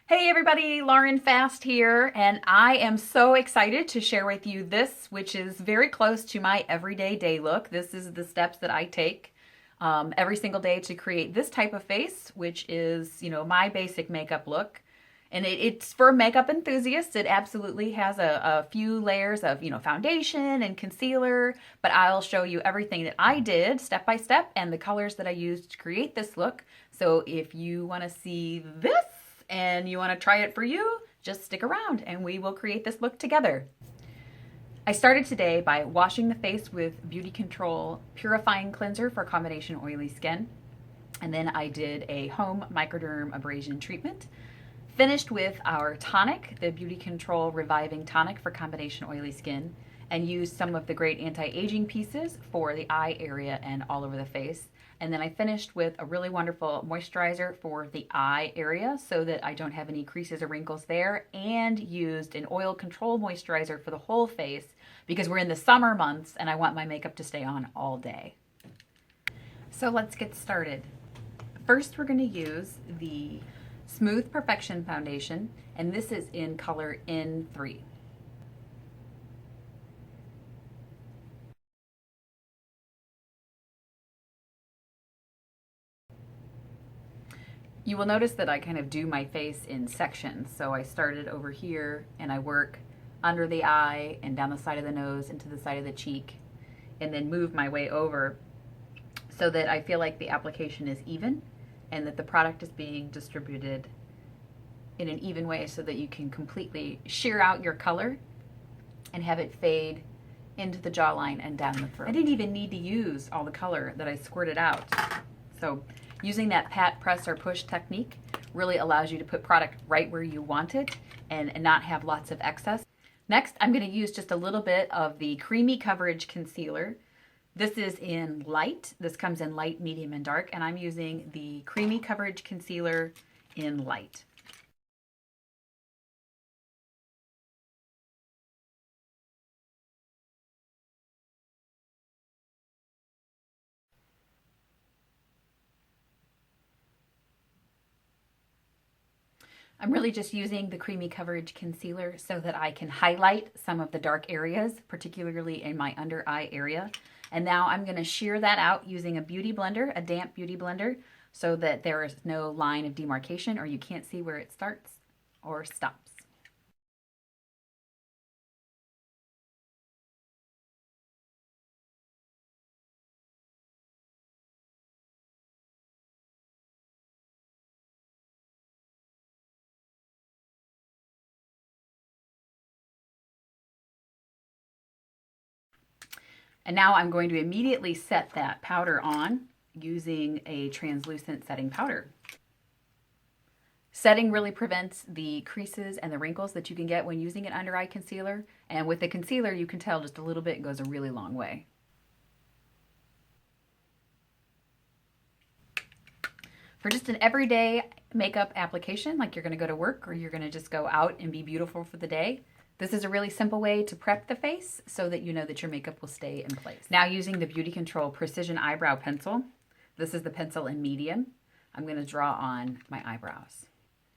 Hey everybody, Lauren Fast here, and I am so excited to share with you this, which is very close to my everyday day look. This is the steps that I take every single day to create this type of face, which is, my basic makeup look. And it's for makeup enthusiasts. It absolutely has a few layers of, foundation and concealer, but I'll show you everything that I did step by step and the colors that I used to create this look. So if you want to see this, and you want to try it for you, just stick around and we will create this look together. I started today by washing the face with Beauticontrol Purifying Cleanser for combination oily skin. And then I did a home microdermabrasion treatment. Finished with our tonic, the Beauticontrol Reviving Tonic for combination oily skin, and used some of the great anti-aging pieces for the eye area and all over the face. And then I finished with a really wonderful moisturizer for the eye area so that I don't have any creases or wrinkles there, and used an oil control moisturizer for the whole face because we're in the summer months and I want my makeup to stay on all day. So let's get started. First, we're going to use the Smooth Perfection Foundation, and this is in color N3. You will notice that I kind of do my face in sections. So I started over here and I work under the eye and down the side of the nose into the side of the cheek, and then move my way over so that I feel like the application is even and that the product is being distributed in an even way so that you can completely sheer out your color and have it fade into the jawline and down the throat. I didn't even need to use all the color that I squirted out. So using that pat, press, or push technique really allows you to put product right where you want it and not have lots of excess. Next, I'm going to use just a little bit of the Creamy Coverage Concealer. This is in light. This comes in light, medium, and dark, and I'm using the Creamy Coverage Concealer in light. I'm really just using the Creamy Coverage Concealer so that I can highlight some of the dark areas, particularly in my under eye area. And now I'm going to sheer that out using a beauty blender, a damp beauty blender, so that there is no line of demarcation or you can't see where it starts or stops. And now I'm going to immediately set that powder on using a translucent setting powder. Setting really prevents the creases and the wrinkles that you can get when using an under eye concealer. And with the concealer, you can tell just a little bit goes a really long way. For just an everyday makeup application, like you're going to go to work or you're going to just go out and be beautiful for the day, this is a really simple way to prep the face so that you know that your makeup will stay in place. Now, using the Beauticontrol Precision Eyebrow Pencil, this is the pencil in medium, I'm going to draw on my eyebrows.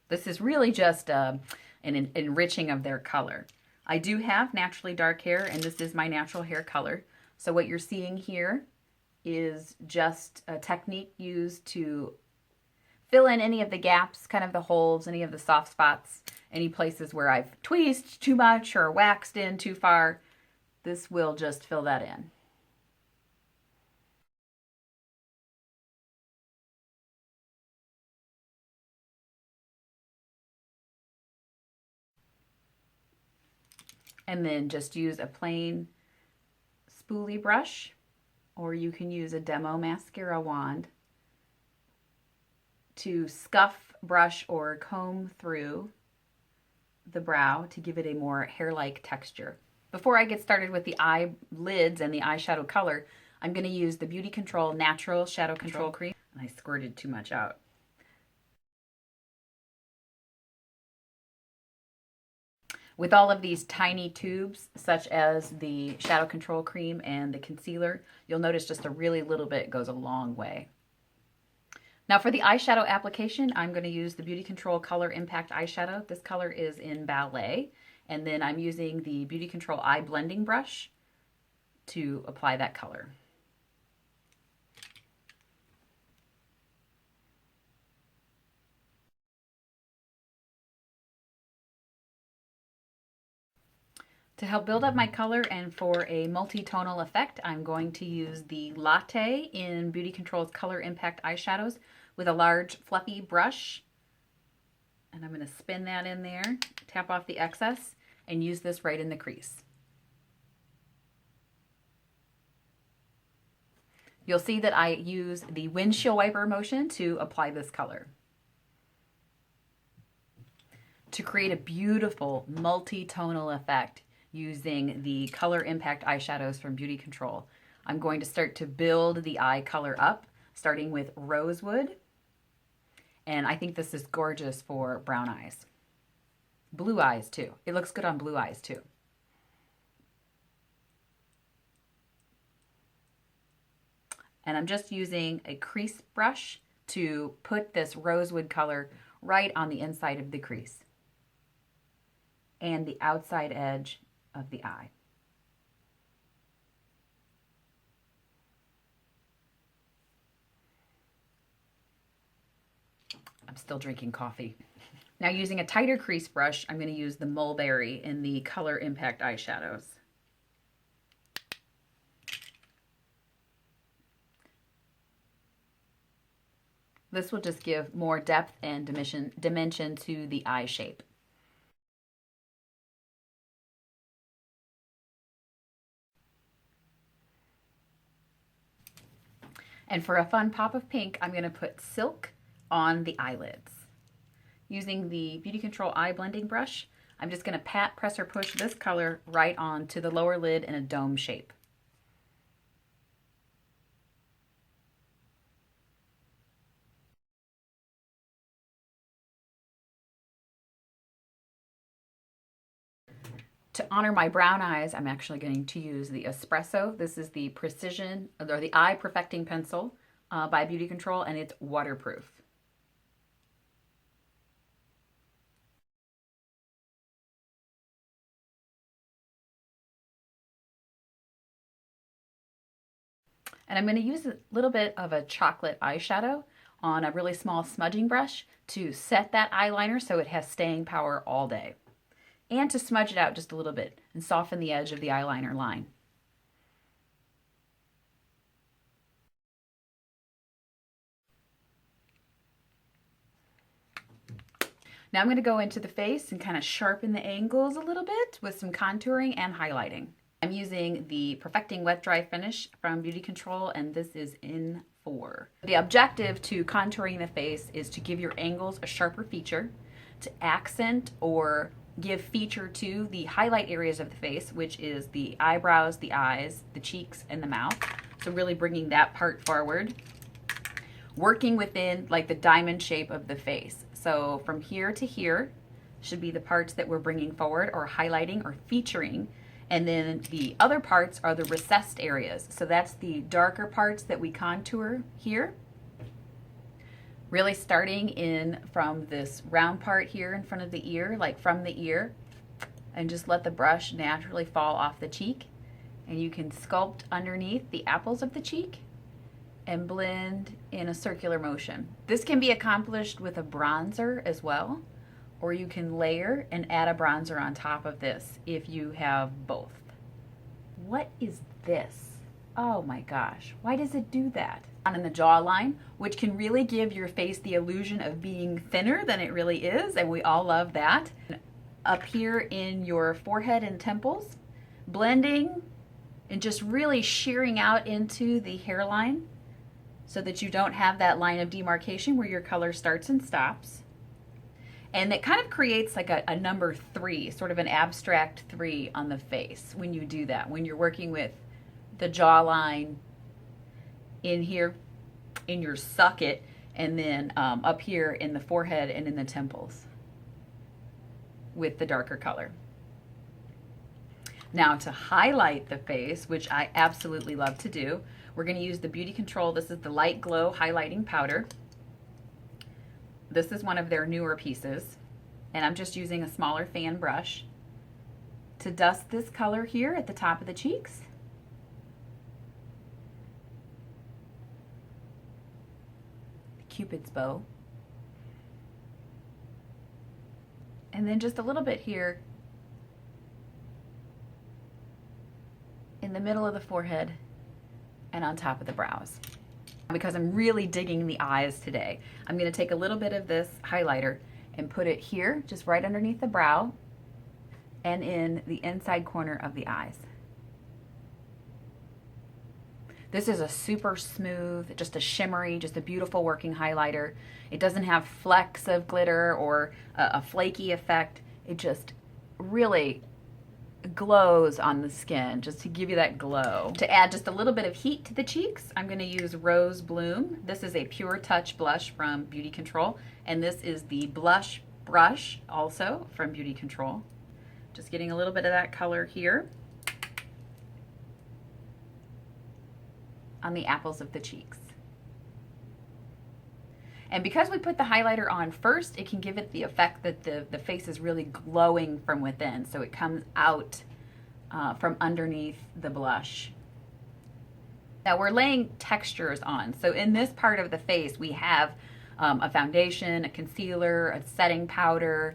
This is really just an enriching of their color. I do have naturally dark hair, and this is my natural hair color. So what you're seeing here is just a technique used to fill in any of the gaps, kind of the holes, any of the soft spots, any places where I've tweezed too much or waxed in too far. This will just fill that in. And then just use a plain spoolie brush, or you can use a demo mascara wand to scuff, brush, or comb through the brow to give it a more hair-like texture. Before I get started with the eyelids and the eyeshadow color, I'm going to use the Beauticontrol Natural Shadow Control Cream. And I squirted too much out. With all of these tiny tubes, such as the Shadow Control Cream and the concealer, you'll notice just a really little bit goes a long way. Now for the eyeshadow application, I'm going to use the Beauticontrol Color Impact Eyeshadow. This color is in Ballet. And then I'm using the Beauticontrol Eye Blending Brush to apply that color. To help build up my color and for a multi-tonal effect, I'm going to use the Latte in Beauticontrol's Color Impact Eyeshadows with a large fluffy brush. And I'm going to spin that in there, tap off the excess, and use this right in the crease. You'll see that I use the windshield wiper motion to apply this color. To create a beautiful multi-tonal effect, using the Color Impact eyeshadows from Beauticontrol, I'm going to start to build the eye color up, starting with Rosewood. And I think this is gorgeous for brown eyes. Blue eyes too. It looks good on blue eyes too. And I'm just using a crease brush to put this Rosewood color right on the inside of the crease and the outside edge of the eye. I'm still drinking coffee. Now using a tighter crease brush, I'm going to use the Mulberry in the Color Impact eyeshadows. This will just give more depth and dimension to the eye shape. And for a fun pop of pink, I'm going to put Silk on the eyelids. Using the Beauticontrol Eye Blending Brush, I'm just going to pat, press, or push this color right onto the lower lid in a dome shape. To honor my brown eyes, I'm actually going to use the Espresso. This is the Precision, or the Eye Perfecting Pencil by Beauticontrol, and it's waterproof. And I'm going to use a little bit of a chocolate eyeshadow on a really small smudging brush to set that eyeliner so it has staying power all day. And to smudge it out just a little bit and soften the edge of the eyeliner line. Now I'm going to go into the face and kind of sharpen the angles a little bit with some contouring and highlighting. I'm using the Perfecting Wet Dry Finish from Beauticontrol, and this is in 4. The objective to contouring the face is to give your angles a sharper feature, to accent or give feature to the highlight areas of the face, which is the eyebrows, the eyes, the cheeks, and the mouth. So really bringing that part forward. Working within like the diamond shape of the face. So from here to here should be the parts that we're bringing forward or highlighting or featuring. And then the other parts are the recessed areas. So that's the darker parts that we contour here. Really starting in from this round part here in front of the ear, like from the ear, and just let the brush naturally fall off the cheek. And you can sculpt underneath the apples of the cheek and blend in a circular motion. This can be accomplished with a bronzer as well, or you can layer and add a bronzer on top of this if you have both. What is this? Oh my gosh, why does it do that? In the jawline, which can really give your face the illusion of being thinner than it really is, and we all love that. Up here in your forehead and temples, blending and just really shearing out into the hairline so that you don't have that line of demarcation where your color starts and stops. And it kind of creates like a number 3, sort of an abstract 3 on the face when you do that, when you're working with the jawline in here, in your socket, and then up here in the forehead and in the temples with the darker color. Now to highlight the face, which I absolutely love to do, we're going to use the Beauticontrol. This is the Light Glow Highlighting Powder. This is one of their newer pieces, and I'm just using a smaller fan brush to dust this color here at the top of the cheeks. Cupid's bow. And then just a little bit here in the middle of the forehead and on top of the brows. Because I'm really digging the eyes today, I'm going to take a little bit of this highlighter and put it here, just right underneath the brow and in the inside corner of the eyes. This is a super smooth, just a shimmery, just a beautiful working highlighter. It doesn't have flecks of glitter or a flaky effect. It just really glows on the skin, just to give you that glow. To add just a little bit of heat to the cheeks, I'm going to use Rose Bloom. This is a Pure Touch blush from Beauticontrol, and this is the blush brush also from Beauticontrol. Just getting a little bit of that color here on the apples of the cheeks. And because we put the highlighter on first, it can give it the effect that the face is really glowing from within. So it comes out from underneath the blush. Now we're laying textures on. So in this part of the face, we have a foundation, a concealer, a setting powder.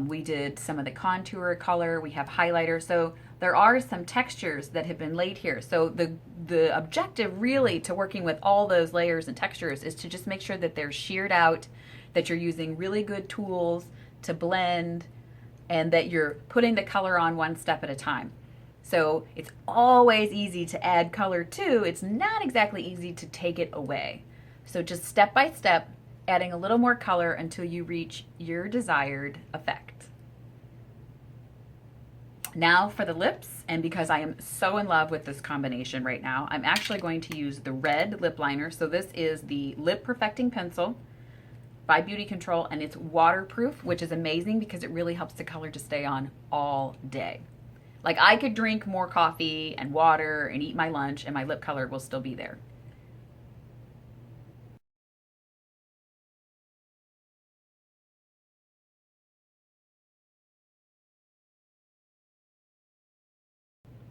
We did some of the contour color. We have highlighter. So there are some textures that have been laid here. So the objective really to working with all those layers and textures is to just make sure that they're sheared out, that you're using really good tools to blend, and that you're putting the color on one step at a time. So it's always easy to add color to, it's not exactly easy to take it away. So just step by step, adding a little more color until you reach your desired effect. Now for the lips, and because I am so in love with this combination right now, I'm actually going to use the red lip liner. So this is the Lip Perfecting Pencil by Beauticontrol, and it's waterproof, which is amazing because it really helps the color to stay on all day. Like I could drink more coffee and water and eat my lunch and my lip color will still be there.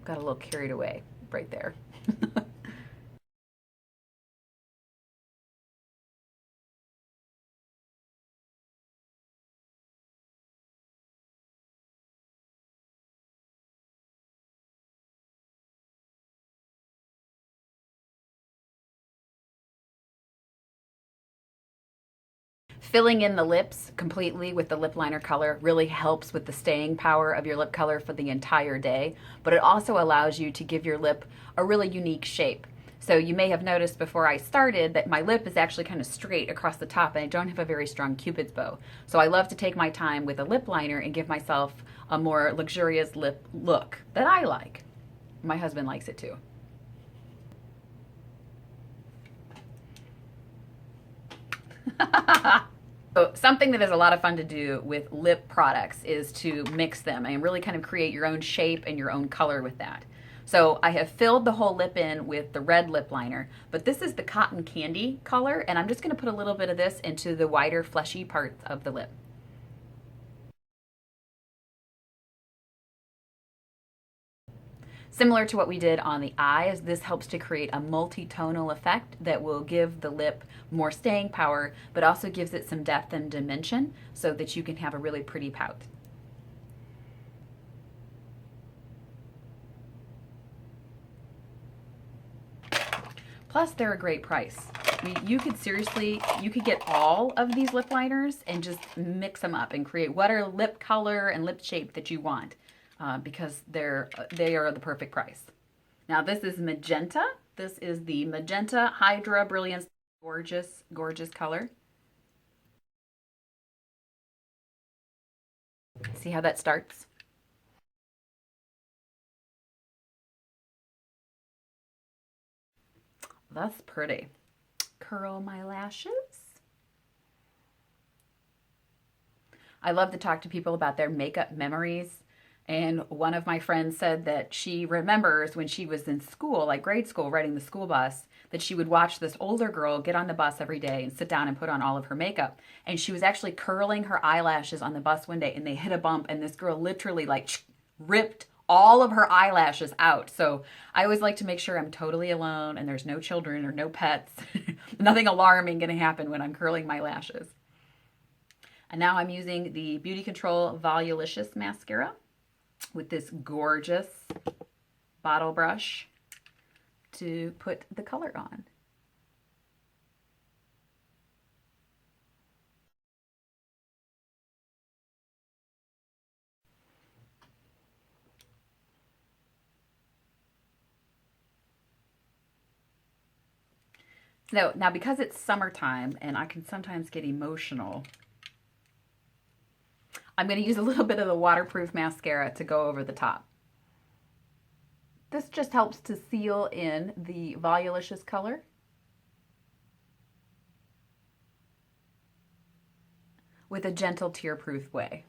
Got a little carried away right there. Filling in the lips completely with the lip liner color really helps with the staying power of your lip color for the entire day, but it also allows you to give your lip a really unique shape. So you may have noticed before I started that my lip is actually kind of straight across the top and I don't have a very strong Cupid's bow. So I love to take my time with a lip liner and give myself a more luxurious lip look that I like. My husband likes it too. So something that is a lot of fun to do with lip products is to mix them and really kind of create your own shape and your own color with that. So I have filled the whole lip in with the red lip liner, but this is the cotton candy color, and I'm just going to put a little bit of this into the wider fleshy parts of the lip. Similar to what we did on the eyes, this helps to create a multi-tonal effect that will give the lip more staying power, but also gives it some depth and dimension so that you can have a really pretty pout. Plus, they're a great price. I mean, you could get all of these lip liners and just mix them up and create whatever lip color and lip shape that you want. Because they are the perfect price. Now this is Magenta. This is the Magenta Hydrabrilliance. Gorgeous, gorgeous color. See how that starts? That's pretty. Curl my lashes. I love to talk to people about their makeup memories. And one of my friends said that she remembers when she was in school, like grade school, riding the school bus, that she would watch this older girl get on the bus every day and sit down and put on all of her makeup. And she was actually curling her eyelashes on the bus one day, and they hit a bump, and this girl literally like ripped all of her eyelashes out. So I always like to make sure I'm totally alone and there's no children or no pets. Nothing alarming going to happen when I'm curling my lashes. And now I'm using the Beauticontrol Volucicous mascara with this gorgeous bottle brush to put the color on. So now, because it's summertime and I can sometimes get emotional, I'm going to use a little bit of the waterproof mascara to go over the top. This just helps to seal in the Volucicous color. With a gentle tear-proof way.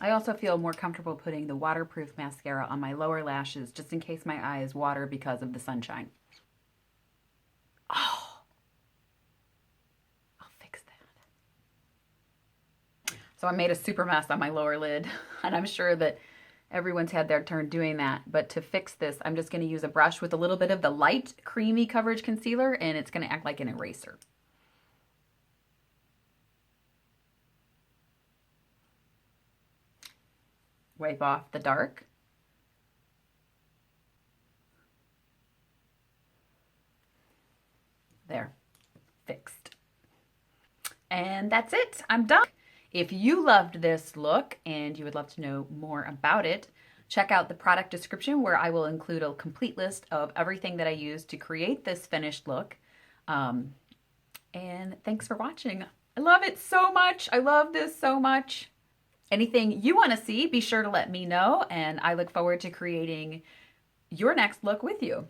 I also feel more comfortable putting the waterproof mascara on my lower lashes just in case my eyes water because of the sunshine. Oh, I'll fix that. So I made a super mess on my lower lid, and I'm sure that everyone's had their turn doing that. But to fix this, I'm just going to use a brush with a little bit of the light creamy coverage concealer, and it's going to act like an eraser. Wipe off the dark. There, fixed. And that's it, I'm done. If you loved this look and you would love to know more about it, check out the product description where I will include a complete list of everything that I used to create this finished look. And thanks for watching. I love it so much. I love this so much. Anything you want to see, be sure to let me know, and I look forward to creating your next look with you.